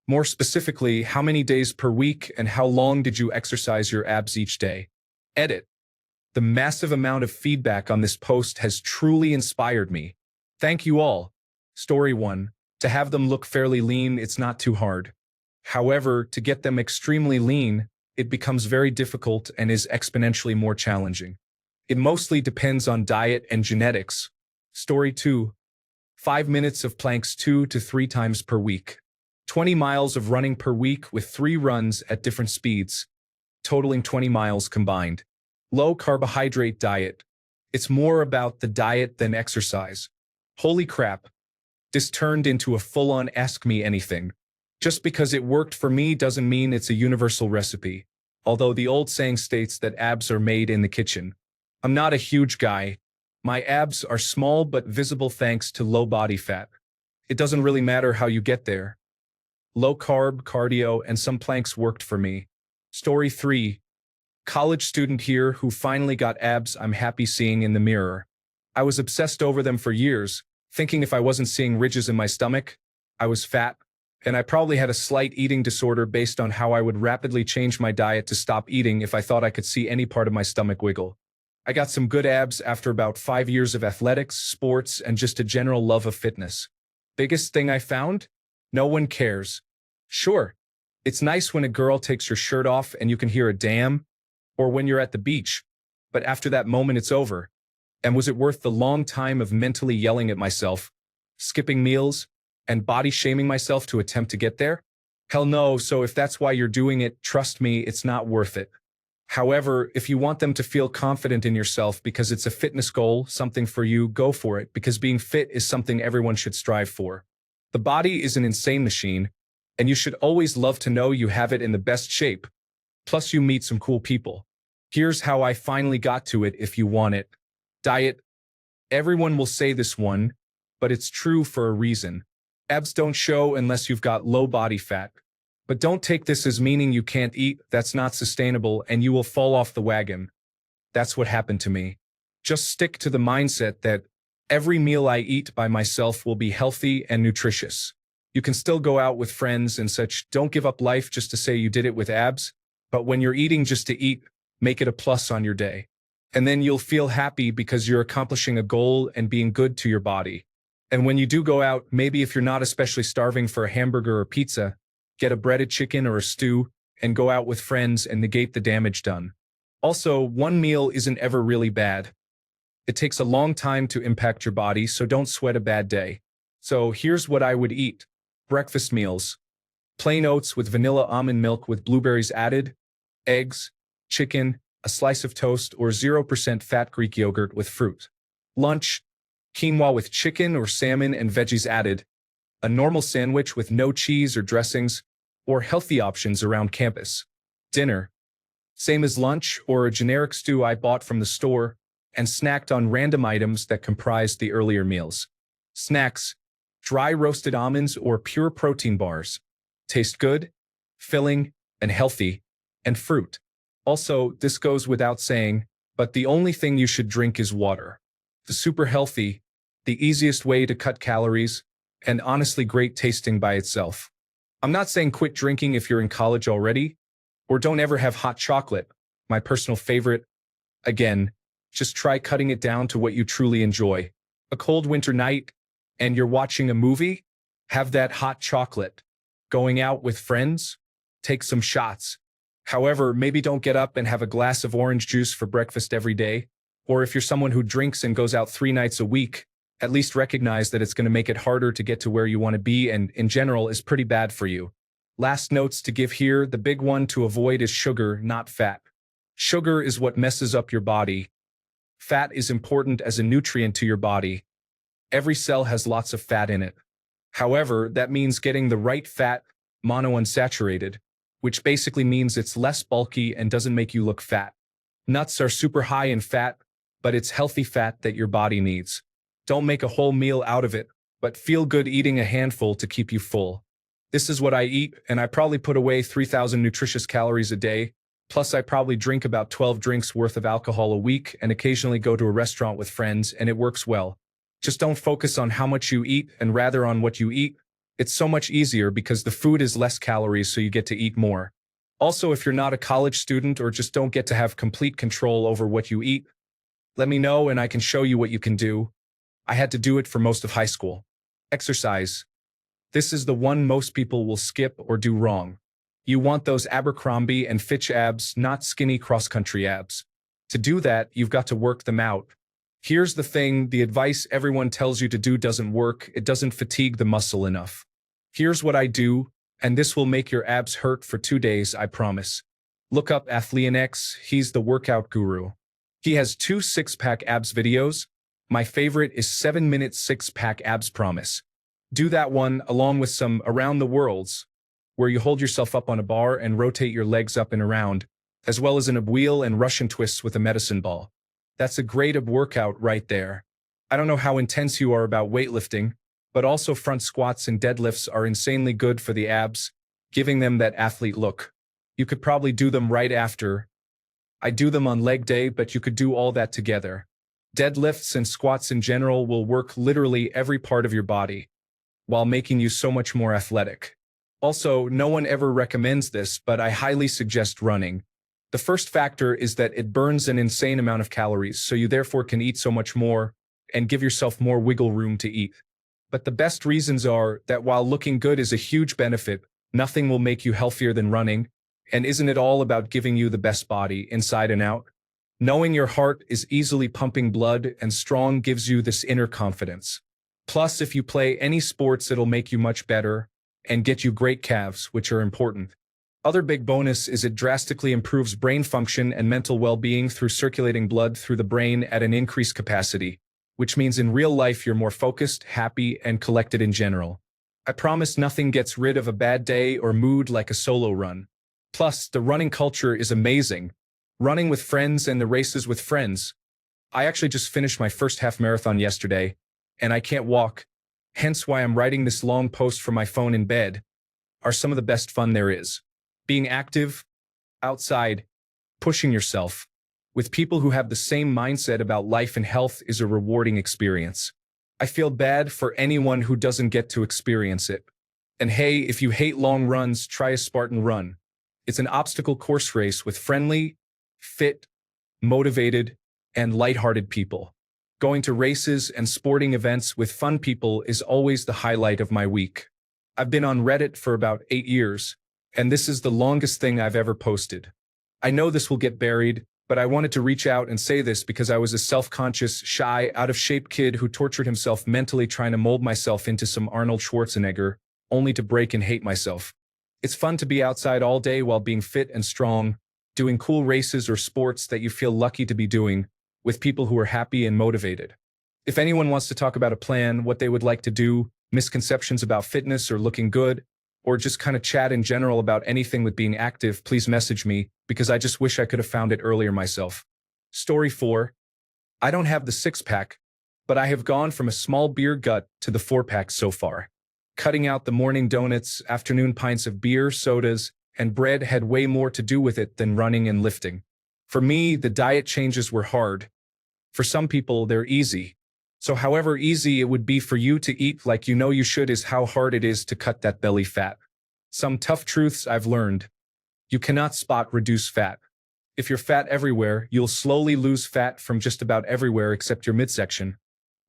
More specifically, how many days per week and how long did you exercise your abs each day? Edit. The massive amount of feedback on this post has truly inspired me. Thank you all. Story 1. To have them look fairly lean, it's not too hard. However, to get them extremely lean, it becomes very difficult and is exponentially more challenging. It mostly depends on diet and genetics. Story 2. 5 minutes of planks 2 to 3 times per week. 20 miles of running per week with 3 runs at different speeds, totaling 20 miles combined. Low carbohydrate diet. It's more about the diet than exercise. Holy crap. This turned into a full-on Ask Me Anything. Just because it worked for me doesn't mean it's a universal recipe, although the old saying states that abs are made in the kitchen. I'm not a huge guy. My abs are small but visible thanks to low body fat. It doesn't really matter how you get there. Low carb, cardio, and some planks worked for me. Story 3. College student here who finally got abs I'm happy seeing in the mirror. I was obsessed over them for years, thinking if I wasn't seeing ridges in my stomach, I was fat, and I probably had a slight eating disorder based on how I would rapidly change my diet to stop eating if I thought I could see any part of my stomach wiggle. I got some good abs after about 5 years of athletics, sports, and just a general love of fitness. Biggest thing I found? No one cares. Sure, it's nice when a girl takes your shirt off and you can hear a damn, or when you're at the beach, but after that moment it's over. And was it worth the long time of mentally yelling at myself, skipping meals, and body shaming myself to attempt to get there? Hell no, so if that's why you're doing it, trust me, it's not worth it. However, if you want them to feel confident in yourself because it's a fitness goal, something for you, go for it, because being fit is something everyone should strive for. The body is an insane machine, and you should always love to know you have it in the best shape. Plus you meet some cool people. Here's how I finally got to it if you want it. Diet. Everyone will say this one, but it's true for a reason. Abs don't show unless you've got low body fat. But don't take this as meaning you can't eat, that's not sustainable, and you will fall off the wagon. That's what happened to me. Just stick to the mindset that every meal I eat by myself will be healthy and nutritious. You can still go out with friends and such, don't give up life just to say you did it with abs, but when you're eating just to eat, make it a plus on your day. And then you'll feel happy because you're accomplishing a goal and being good to your body. And when you do go out, maybe if you're not especially starving for a hamburger or pizza, get a breaded chicken or a stew, and go out with friends and negate the damage done. Also, one meal isn't ever really bad. It takes a long time to impact your body, so don't sweat a bad day. So here's what I would eat. Breakfast meals. Plain oats with vanilla almond milk with blueberries added, eggs, chicken, a slice of toast, or 0% fat Greek yogurt with fruit. Lunch. Quinoa with chicken or salmon and veggies added, a normal sandwich with no cheese or dressings, or healthy options around campus. Dinner. Same as lunch or a generic stew I bought from the store and snacked on random items that comprised the earlier meals. Snacks. Dry roasted almonds or pure protein bars. Taste good, filling, and healthy. And fruit. Also, this goes without saying, but the only thing you should drink is water. The super healthy, the easiest way to cut calories, and honestly great tasting by itself. I'm not saying quit drinking if you're in college already, or don't ever have hot chocolate, my personal favorite. Again, just try cutting it down to what you truly enjoy. A cold winter night, and you're watching a movie? Have that hot chocolate. Going out with friends? Take some shots. However, maybe don't get up and have a glass of orange juice for breakfast every day. Or if you're someone who drinks and goes out 3 nights a week, at least recognize that it's going to make it harder to get to where you want to be and, in general, is pretty bad for you. Last notes to give here, the big one to avoid is sugar, not fat. Sugar is what messes up your body. Fat is important as a nutrient to your body. Every cell has lots of fat in it. However, that means getting the right fat, monounsaturated, which basically means it's less bulky and doesn't make you look fat. Nuts are super high in fat, but it's healthy fat that your body needs. Don't make a whole meal out of it, but feel good eating a handful to keep you full. This is what I eat, and I probably put away 3,000 nutritious calories a day, plus I probably drink about 12 drinks worth of alcohol a week and occasionally go to a restaurant with friends, and it works well. Just don't focus on how much you eat and rather on what you eat, It's so much easier because the food is less calories, so you get to eat more. Also, if you're not a college student or just don't get to have complete control over what you eat, let me know and I can show you what you can do. I had to do it for most of high school. Exercise. This is the one most people will skip or do wrong. You want those Abercrombie and Fitch abs, not skinny cross-country abs. To do that, you've got to work them out. Here's the thing, the advice everyone tells you to do doesn't work, it doesn't fatigue the muscle enough. Here's what I do, and this will make your abs hurt for 2 days, I promise. Look up AthleanX, he's the workout guru. He has 2 six-pack abs videos. My favorite is 7-minute six-pack abs promise. Do that one along with some around the worlds, where you hold yourself up on a bar and rotate your legs up and around, as well as an ab wheel and Russian twists with a medicine ball. That's a great ab workout right there. I don't know how intense you are about weightlifting, but also front squats and deadlifts are insanely good for the abs, giving them that athlete look. You could probably do them right after. I do them on leg day, but you could do all that together. Deadlifts and squats in general will work literally every part of your body, while making you so much more athletic. Also, no one ever recommends this, but I highly suggest running. The first factor is that it burns an insane amount of calories, so you therefore can eat so much more and give yourself more wiggle room to eat. But the best reasons are that while looking good is a huge benefit, nothing will make you healthier than running, and isn't it all about giving you the best body inside and out? Knowing your heart is easily pumping blood and strong gives you this inner confidence. Plus, if you play any sports, it'll make you much better and get you great calves, which are important. Other big bonus is it drastically improves brain function and mental well-being through circulating blood through the brain at an increased capacity, which means in real life you're more focused, happy, and collected in general. I promise nothing gets rid of a bad day or mood like a solo run. Plus, the running culture is amazing. Running with friends and the races with friends. I actually just finished my first half marathon yesterday, and I can't walk, hence why I'm writing this long post from my phone in bed, are some of the best fun there is. Being active, outside, pushing yourself, with people who have the same mindset about life and health is a rewarding experience. I feel bad for anyone who doesn't get to experience it. And hey, if you hate long runs, try a Spartan run. It's an obstacle course race with friendly, fit, motivated, and lighthearted people. Going to races and sporting events with fun people is always the highlight of my week. I've been on Reddit for about 8 years, and this is the longest thing I've ever posted. I know this will get buried, but I wanted to reach out and say this because I was a self-conscious, shy, out-of-shape kid who tortured himself mentally trying to mold myself into some Arnold Schwarzenegger, only to break and hate myself. It's fun to be outside all day while being fit and strong, doing cool races or sports that you feel lucky to be doing, with people who are happy and motivated. If anyone wants to talk about a plan, what they would like to do, misconceptions about fitness or looking good, or just kind of chat in general about anything with being active, please message me, because I just wish I could have found it earlier myself. Story 4. I don't have the 6-pack, but I have gone from a small beer gut to the 4-pack so far. Cutting out the morning donuts, afternoon pints of beer, sodas, and bread had way more to do with it than running and lifting. For me, the diet changes were hard. For some people, they're easy. So however easy it would be for you to eat like you know you should is how hard it is to cut that belly fat. Some tough truths I've learned. You cannot spot reduce fat. If you're fat everywhere, you'll slowly lose fat from just about everywhere except your midsection.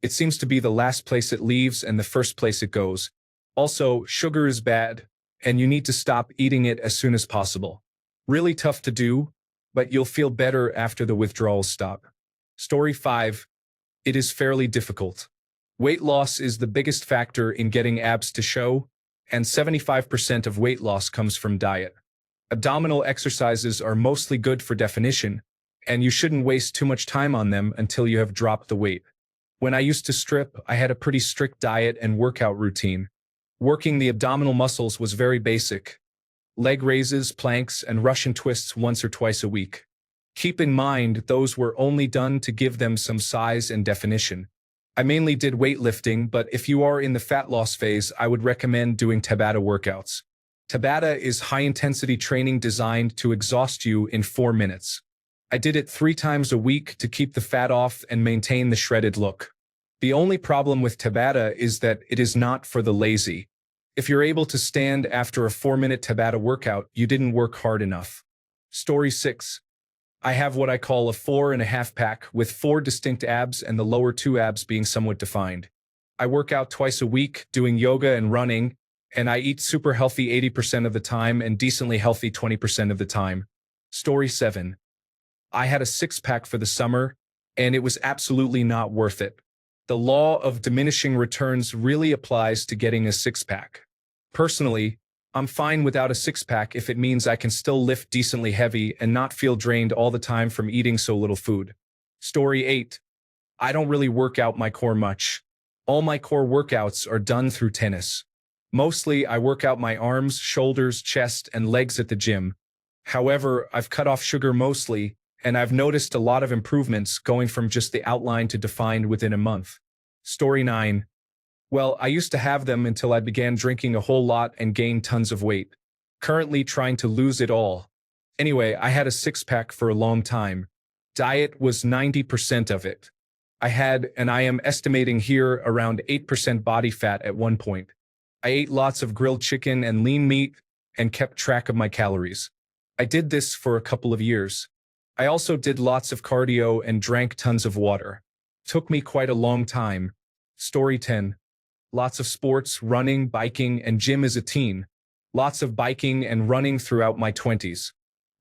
It seems to be the last place it leaves and the first place it goes. Also, sugar is bad, and you need to stop eating it as soon as possible. Really tough to do, but you'll feel better after the withdrawals stop. Story 5. It is fairly difficult. Weight loss is the biggest factor in getting abs to show, and 75% of weight loss comes from diet. Abdominal exercises are mostly good for definition, and you shouldn't waste too much time on them until you have dropped the weight. When I used to strip, I had a pretty strict diet and workout routine. Working the abdominal muscles was very basic. Leg raises, planks, and Russian twists once or twice a week. Keep in mind, those were only done to give them some size and definition. I mainly did weightlifting, but if you are in the fat loss phase, I would recommend doing Tabata workouts. Tabata is high-intensity training designed to exhaust you in 4 minutes. I did it 3 times a week to keep the fat off and maintain the shredded look. The only problem with Tabata is that it is not for the lazy. If you're able to stand after a 4-minute Tabata workout, you didn't work hard enough. Story 6. I have what I call a 4.5 pack with 4 distinct abs and the lower 2 abs being somewhat defined. I work out twice a week doing yoga and running, and I eat super healthy 80% of the time and decently healthy 20% of the time. Story 7. I had a 6-pack for the summer, and it was absolutely not worth it. The law of diminishing returns really applies to getting a 6-pack. Personally, I'm fine without a 6-pack if it means I can still lift decently heavy and not feel drained all the time from eating so little food. Story 8. I don't really work out my core much. All my core workouts are done through tennis. Mostly, I work out my arms, shoulders, chest, and legs at the gym. However, I've cut off sugar mostly, and I've noticed a lot of improvements going from just the outline to defined within a month. Story 9. Well, I used to have them until I began drinking a whole lot and gained tons of weight. Currently trying to lose it all. Anyway, I had a 6-pack for a long time. Diet was 90% of it. I had, and I am estimating here, around 8% body fat at one point. I ate lots of grilled chicken and lean meat and kept track of my calories. I did this for a couple of years. I also did lots of cardio and drank tons of water. Took me quite a long time. Story 10. Lots of sports, running, biking, and gym as a teen. Lots of biking and running throughout my 20s.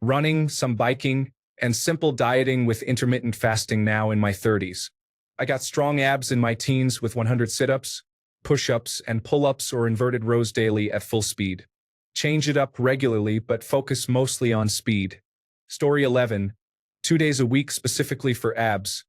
Running, some biking, and simple dieting with intermittent fasting now in my 30s. I got strong abs in my teens with 100 sit-ups, push-ups, and pull-ups or inverted rows daily at full speed. Change it up regularly but focus mostly on speed. Story 11. 2 days a week specifically for abs.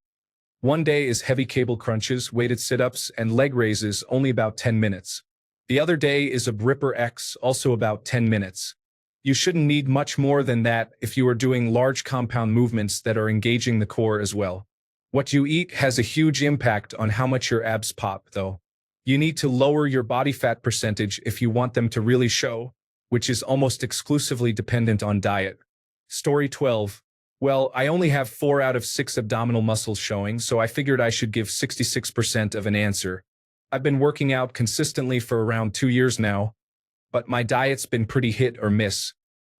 One day is heavy cable crunches, weighted sit-ups, and leg raises, only about 10 minutes. The other day is a Bripper X, also about 10 minutes. You shouldn't need much more than that if you are doing large compound movements that are engaging the core as well. What you eat has a huge impact on how much your abs pop, though. You need to lower your body fat percentage if you want them to really show, which is almost exclusively dependent on diet. Story 12. Well, I only have 4 out of 6 abdominal muscles showing, so I figured I should give 66% of an answer. I've been working out consistently for around 2 years now, but my diet's been pretty hit or miss.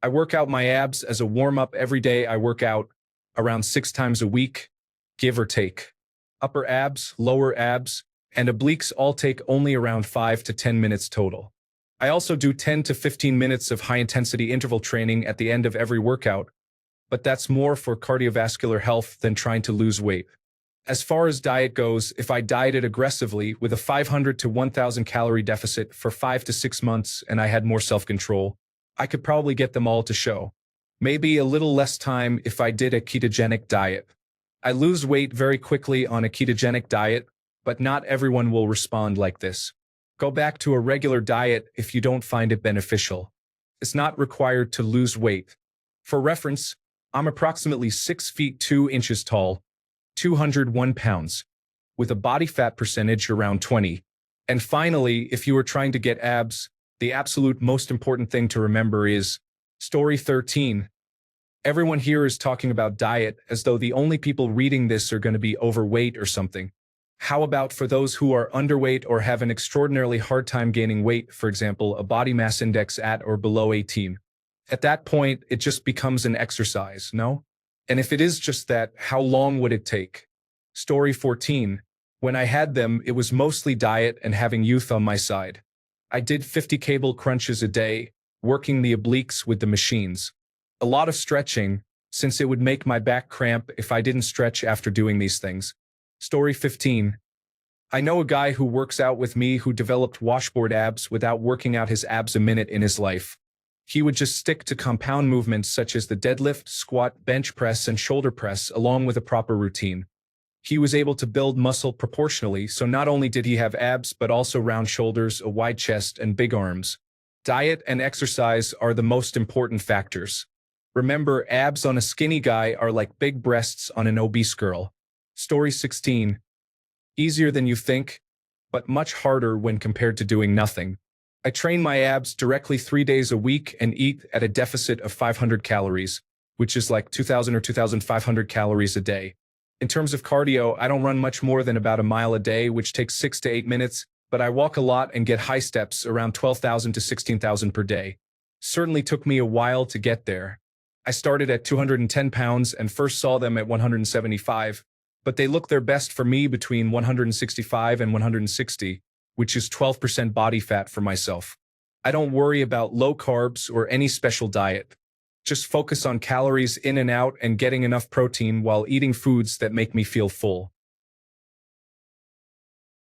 I work out my abs as a warm-up every day. I work out around 6 times a week, give or take. Upper abs, lower abs, and obliques all take only around 5 to 10 minutes total. I also do 10 to 15 minutes of high-intensity interval training at the end of every workout, but that's more for cardiovascular health than trying to lose weight. As far as diet goes, if I dieted aggressively with a 500 to 1,000 calorie deficit for 5 to 6 months and I had more self-control, I could probably get them all to show. Maybe a little less time if I did a ketogenic diet. I lose weight very quickly on a ketogenic diet, but not everyone will respond like this. Go back to a regular diet if you don't find it beneficial. It's not required to lose weight. For reference, I'm approximately 6 feet 2 inches tall, 201 pounds, with a body fat percentage around 20. And finally, if you are trying to get abs, the absolute most important thing to remember is Story 13. Everyone here is talking about diet as though the only people reading this are going to be overweight or something. How about for those who are underweight or have an extraordinarily hard time gaining weight, for example, a body mass index at or below 18? At that point, it just becomes an exercise, no? And if it is just that, how long would it take? Story 14. When I had them, it was mostly diet and having youth on my side. I did 50 cable crunches a day, working the obliques with the machines. A lot of stretching, since it would make my back cramp if I didn't stretch after doing these things. Story 15. I know a guy who works out with me who developed washboard abs without working out his abs a minute in his life. He would just stick to compound movements such as the deadlift, squat, bench press, and shoulder press along with a proper routine. He was able to build muscle proportionally, so not only did he have abs but also round shoulders, a wide chest, and big arms. Diet and exercise are the most important factors. Remember, abs on a skinny guy are like big breasts on an obese girl. Story 16. Easier than you think, but much harder when compared to doing nothing. I train my abs directly 3 days a week and eat at a deficit of 500 calories, which is like 2,000 or 2,500 calories a day. In terms of cardio, I don't run much more than about a mile a day, which takes 6 to 8 minutes, but I walk a lot and get high steps around 12,000 to 16,000 per day. Certainly took me a while to get there. I started at 210 pounds and first saw them at 175, but they look their best for me between 165 and 160, which is 12% body fat for myself. I don't worry about low carbs or any special diet. Just focus on calories in and out and getting enough protein while eating foods that make me feel full.